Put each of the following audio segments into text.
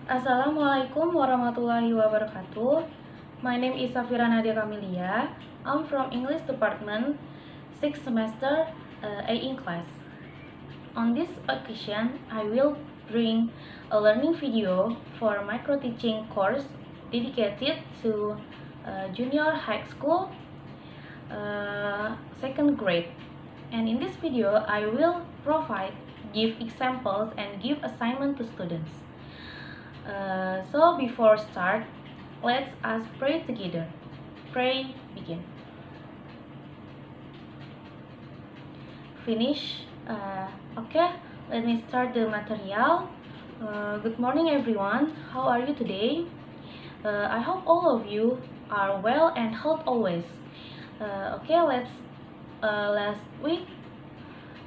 Assalamualaikum warahmatullahi wabarakatuh. My name is Safira Nadia Kamilia. I'm from English Department, 6th semester, A in class. On this occasion, I will bring a learning video for micro teaching course dedicated to junior high school, second grade. And in this video, I will give examples and give assignment to students. So before start, let's us pray together. Pray, begin. Finish. Okay, let me start the material. Good morning everyone. How are you today? I hope all of you are well and healthy always. Okay, last week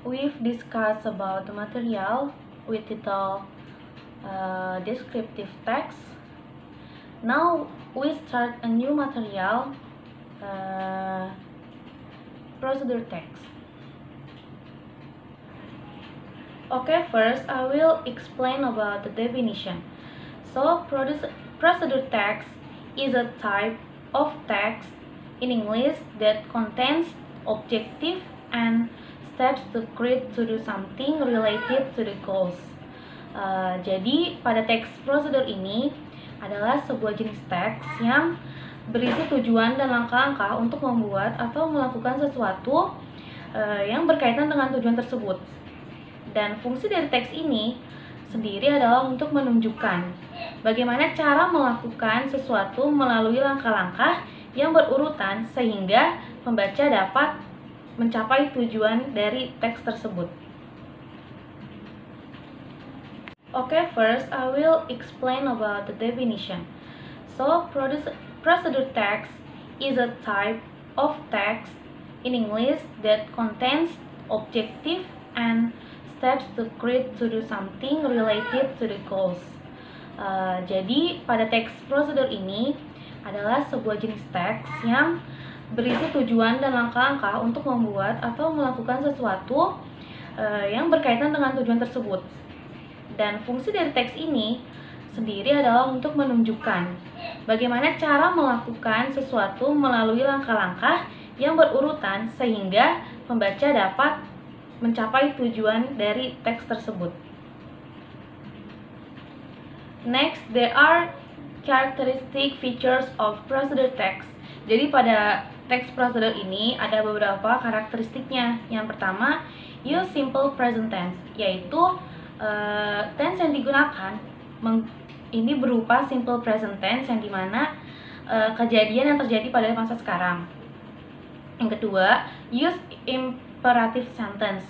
we've discussed about the material with title descriptive text. Now we start a new material, procedure text. Okay, first I will explain about the definition. So procedure text is a type of text in English that contains objective and steps to create to do something related to the goals. Jadi pada teks prosedur ini adalah sebuah jenis teks yang berisi tujuan dan langkah-langkah untuk membuat atau melakukan sesuatu yang berkaitan dengan tujuan tersebut. Dan fungsi dari teks ini sendiri adalah untuk menunjukkan bagaimana cara melakukan sesuatu melalui langkah-langkah yang berurutan sehingga pembaca dapat mencapai tujuan dari teks tersebut. Okay, first I will explain about the definition. So, procedure text is a type of text in English that contains objective and steps to create to do something related to the goals. Jadi pada teks prosedur ini adalah sebuah jenis teks yang berisi tujuan dan langkah-langkah untuk membuat atau melakukan sesuatu yang berkaitan dengan tujuan tersebut. Dan fungsi dari teks ini sendiri adalah untuk menunjukkan bagaimana cara melakukan sesuatu melalui langkah-langkah yang berurutan sehingga pembaca dapat mencapai tujuan dari teks tersebut. Next, there are characteristic features of procedure text. Jadi pada teks prosedur ini ada beberapa karakteristiknya. Yang pertama, use simple present tense, yaitu tense yang digunakan ini berupa simple present tense yang dimana kejadian yang terjadi pada masa sekarang. Yang kedua, use imperative sentence,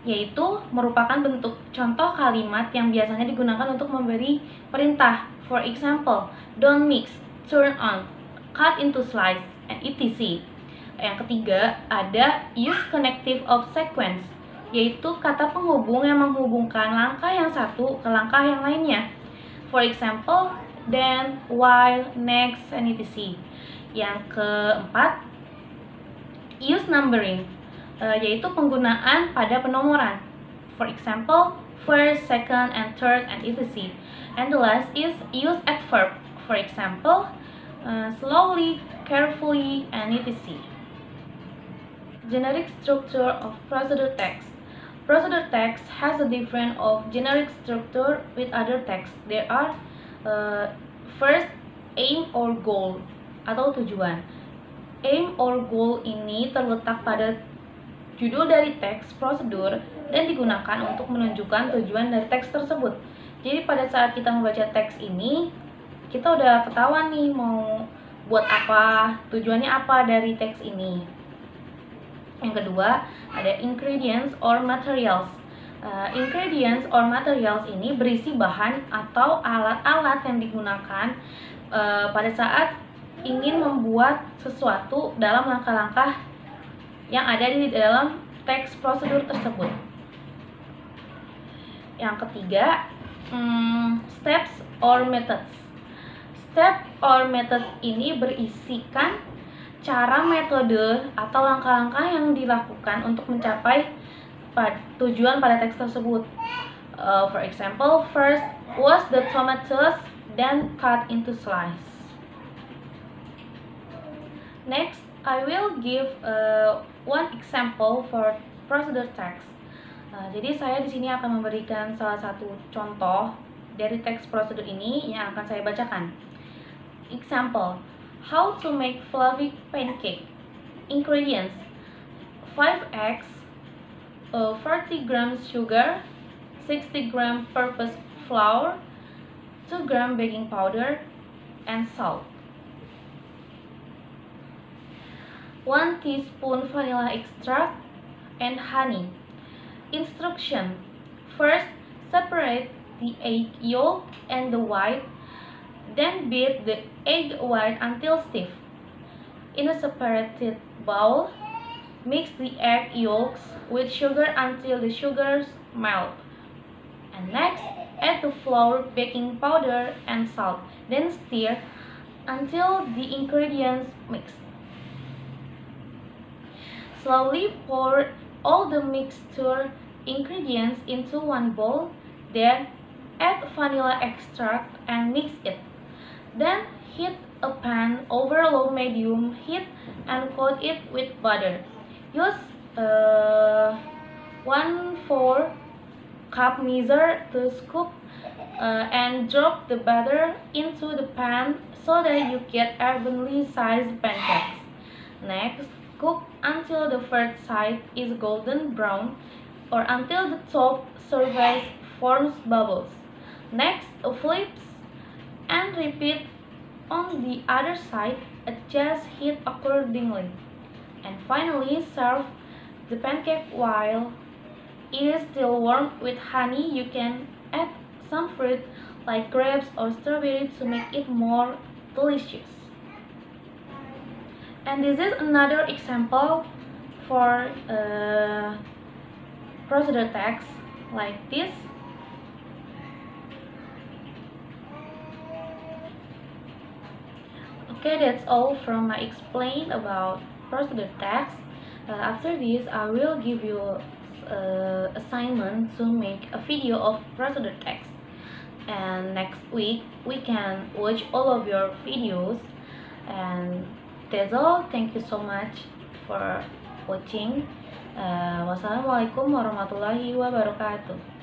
yaitu merupakan bentuk contoh kalimat yang biasanya digunakan untuk memberi perintah. For example, don't mix, turn on, cut into slice, and etc. Yang ketiga, ada use connective of sequence, yaitu kata penghubung yang menghubungkan langkah yang satu ke langkah yang lainnya. For example, then, while, next, and etc. Yang keempat, use numbering, yaitu penggunaan pada penomoran. For example, first, second, and third, and etc. And the last is use adverb. For example, slowly, carefully, and etc. Generic structure of procedure text. Procedure text has a different of generic structure with other text. There are first, aim or goal atau tujuan. Aim or goal ini terletak pada judul dari teks prosedur dan digunakan untuk menunjukkan tujuan dari teks tersebut. Jadi pada saat kita membaca teks ini, kita udah ketahuan nih mau buat apa, tujuannya apa dari teks ini. Yang kedua, ada ingredients or materials. Ingredients or materials ini berisi bahan atau alat-alat yang digunakan pada saat ingin membuat sesuatu dalam langkah-langkah yang ada di dalam teks prosedur tersebut. Yang ketiga, steps or methods. Step or methods ini berisikan cara, metode, atau langkah-langkah yang dilakukan untuk mencapai tujuan pada teks tersebut. For example, first wash the tomatoes, then cut into slices. Next, I will give one example for procedure text. Jadi saya di sini akan memberikan salah satu contoh dari teks prosedur ini yang akan saya bacakan. Example: how to make fluffy pancake. Ingredients: 5 eggs, 40 grams sugar, 60 gram purpose flour, 2 gram baking powder, and salt. 1 teaspoon vanilla extract and honey. Instruction: first, separate the egg yolk and the white, then beat the egg white until stiff. In a separated bowl, mix the egg yolks with sugar until the sugars melt. And next, add the flour, baking powder, and salt. Then stir until the ingredients mix. Slowly pour all the mixture ingredients into one bowl, then add vanilla extract and mix it. Then heat a pan over low-medium heat and coat it with butter. Use 1/4 cup measure to scoop and drop the butter into the pan so that you get evenly sized pancakes. Next, cook until the first side is golden brown or until the top surface forms bubbles. Next, flip and repeat on the other side. Adjust heat accordingly. And finally, serve the pancake while it is still warm with honey. You can add some fruit like grapes or strawberry to make it more delicious. And this is another example for procedure text like this. Okay, that's all from my explain about procedure text. After this, I will give you assignment to make a video of procedure text. And next week we can watch all of your videos. And that's all. Thank you so much for watching. Wassalamualaikum warahmatullahi wabarakatuh.